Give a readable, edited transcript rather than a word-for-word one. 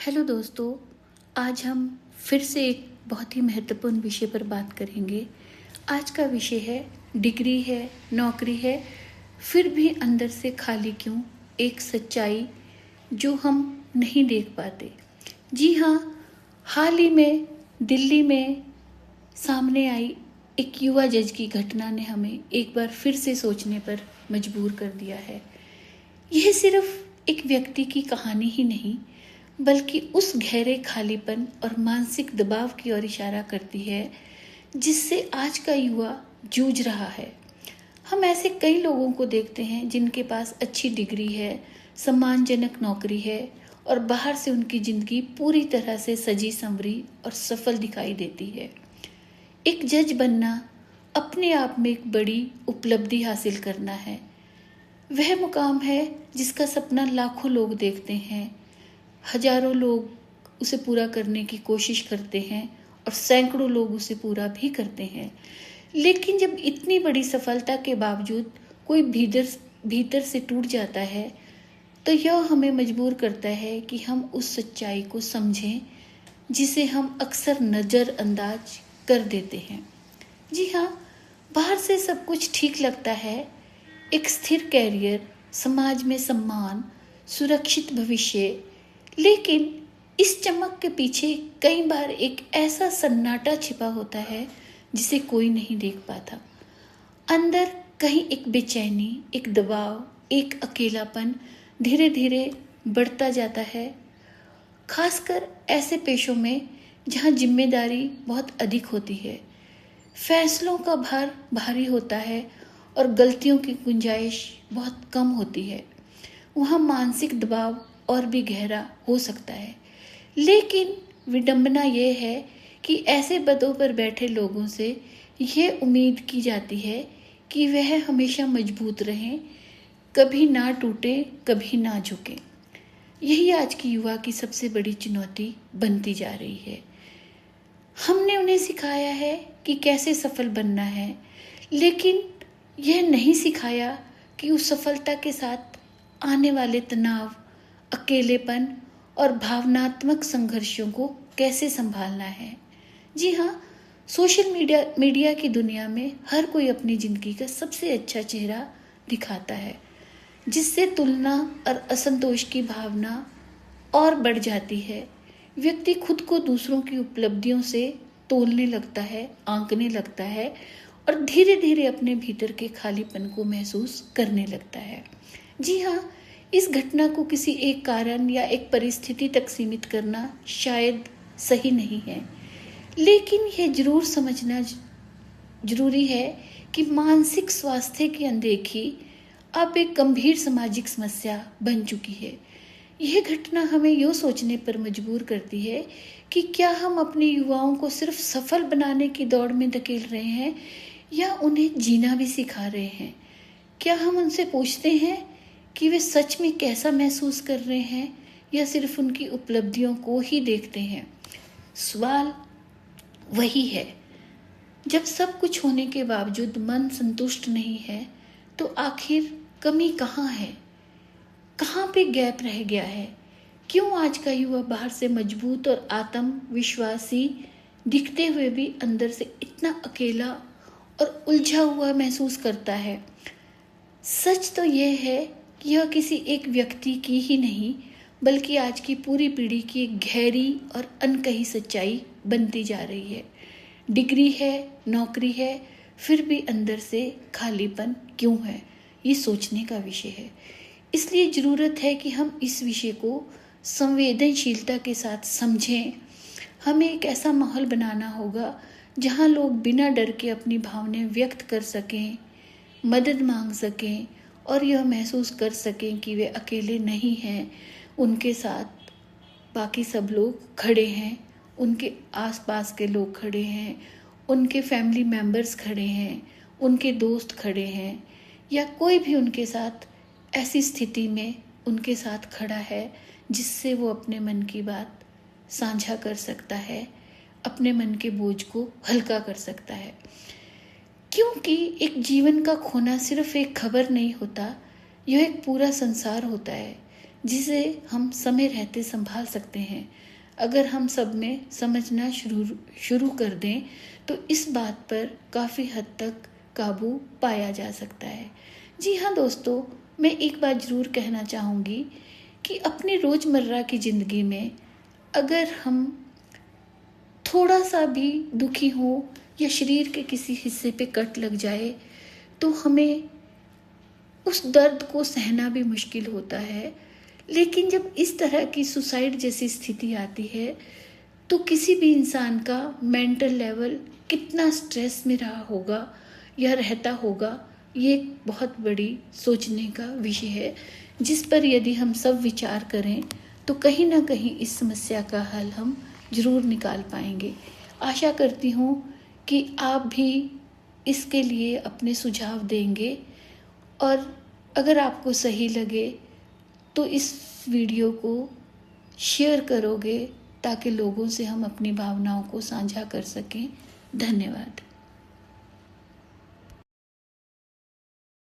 Hello दोस्तों। आज हम फिर से एक बहुत ही महत्वपूर्ण विषय पर बात करेंगे। आज का विषय है डिग्री है, नौकरी है, फिर भी अंदर से खाली क्यों, एक सच्चाई जो हम नहीं देख पाते। जी हाँ, हाल ही में दिल्ली में सामने आई एक युवा जज की घटना ने हमें एक बार फिर से सोचने पर मजबूर कर दिया है। यह सिर्फ एक व्यक्ति की कहानी ही नहीं, बल्कि उस गहरे खालीपन और मानसिक दबाव की ओर इशारा करती है जिससे आज का युवा जूझ रहा है। हम ऐसे कई लोगों को देखते हैं जिनके पास अच्छी डिग्री है, सम्मानजनक नौकरी है और बाहर से उनकी जिंदगी पूरी तरह से सजी संवरी और सफल दिखाई देती है। एक जज बनना अपने आप में एक बड़ी उपलब्धि हासिल करना है। वह मुकाम है जिसका सपना लाखों लोग देखते हैं, हजारों लोग उसे पूरा करने की कोशिश करते हैं और सैकड़ों लोग उसे पूरा भी करते हैं। लेकिन जब इतनी बड़ी सफलता के बावजूद कोई भीतर से टूट जाता है तो यह हमें मजबूर करता है कि हम उस सच्चाई को समझें जिसे हम अक्सर नज़रअंदाज कर देते हैं। जी हाँ, बाहर से सब कुछ ठीक लगता है, एक स्थिर कैरियर, समाज में सम्मान, सुरक्षित भविष्य, लेकिन इस चमक के पीछे कई बार एक ऐसा सन्नाटा छिपा होता है जिसे कोई नहीं देख पाता। अंदर कहीं एक बेचैनी, एक दबाव, एक अकेलापन धीरे धीरे बढ़ता जाता है, खासकर ऐसे पेशों में जहाँ जिम्मेदारी बहुत अधिक होती है, फैसलों का भार भारी होता है और गलतियों की गुंजाइश बहुत कम होती है। वहाँ मानसिक दबाव और भी गहरा हो सकता है। लेकिन विडंबना यह है कि ऐसे पदों पर बैठे लोगों से यह उम्मीद की जाती है कि वह हमेशा मजबूत रहें, कभी ना टूटे, कभी ना झुके। यही आज की युवा की सबसे बड़ी चुनौती बनती जा रही है। हमने उन्हें सिखाया है कि कैसे सफल बनना है, लेकिन यह नहीं सिखाया कि उस सफलता के साथ आने वाले तनाव, अकेलेपन और भावनात्मक संघर्षों को कैसे संभालना है। जी हाँ, सोशल मीडिया की दुनिया में हर कोई अपनी जिंदगी का सबसे अच्छा चेहरा दिखाता है, जिससे तुलना और असंतोष की भावना और बढ़ जाती है। व्यक्ति खुद को दूसरों की उपलब्धियों से तोलने लगता है, आंकने लगता है और धीरे धीरे अपने भीतर के खालीपन को महसूस करने लगता है। जी हाँ, इस घटना को किसी एक कारण या एक परिस्थिति तक सीमित करना शायद सही नहीं है, लेकिन यह जरूर समझना जरूरी है कि मानसिक स्वास्थ्य की अनदेखी अब एक गंभीर सामाजिक समस्या बन चुकी है। यह घटना हमें यह सोचने पर मजबूर करती है कि क्या हम अपने युवाओं को सिर्फ सफल बनाने की दौड़ में धकेल रहे हैं या उन्हें जीना भी सिखा रहे हैं। क्या हम उनसे पूछते हैं कि वे सच में कैसा महसूस कर रहे हैं या सिर्फ उनकी उपलब्धियों को ही देखते हैं। सवाल वही है, जब सब कुछ होने के बावजूद मन संतुष्ट नहीं है तो आखिर कमी कहाँ है, कहाँ पे गैप रह गया है। क्यों आज का युवा बाहर से मजबूत और आत्मविश्वासी दिखते हुए भी अंदर से इतना अकेला और उलझा हुआ महसूस करता है। सच तो यह है कि यह किसी एक व्यक्ति की ही नहीं, बल्कि आज की पूरी पीढ़ी की एक गहरी और अनकही सच्चाई बनती जा रही है। डिग्री है, नौकरी है, फिर भी अंदर से खालीपन क्यों है, ये सोचने का विषय है। इसलिए ज़रूरत है कि हम इस विषय को संवेदनशीलता के साथ समझें। हमें एक ऐसा माहौल बनाना होगा जहाँ लोग बिना डर के अपनी भावनाएं व्यक्त कर सकें, मदद मांग सकें और यह महसूस कर सकें कि वे अकेले नहीं हैं। उनके साथ बाकी सब लोग खड़े हैं, उनके आसपास के लोग खड़े हैं, उनके फैमिली मेंबर्स खड़े हैं, उनके दोस्त खड़े हैं, या कोई भी उनके साथ ऐसी स्थिति में उनके साथ खड़ा है जिससे वो अपने मन की बात साझा कर सकता है, अपने मन के बोझ को हल्का कर सकता है। क्योंकि एक जीवन का खोना सिर्फ एक खबर नहीं होता, यह एक पूरा संसार होता है जिसे हम समय रहते संभाल सकते हैं। अगर हम सब में समझना शुरू कर दें तो इस बात पर काफ़ी हद तक काबू पाया जा सकता है। जी हाँ दोस्तों, मैं एक बात ज़रूर कहना चाहूँगी कि अपनी रोज़मर्रा की ज़िंदगी में अगर हम थोड़ा सा भी दुखी हो या शरीर के किसी हिस्से पे कट लग जाए तो हमें उस दर्द को सहना भी मुश्किल होता है। लेकिन जब इस तरह की सुसाइड जैसी स्थिति आती है तो किसी भी इंसान का मेंटल लेवल कितना स्ट्रेस में रहा होगा या रहता होगा, ये एक बहुत बड़ी सोचने का विषय है, जिस पर यदि हम सब विचार करें तो कहीं ना कहीं इस समस्या का हल हम ज़रूर निकाल पाएंगे। आशा करती हूँ कि आप भी इसके लिए अपने सुझाव देंगे और अगर आपको सही लगे तो इस वीडियो को शेयर करोगे ताकि लोगों से हम अपनी भावनाओं को साझा कर सकें। धन्यवाद।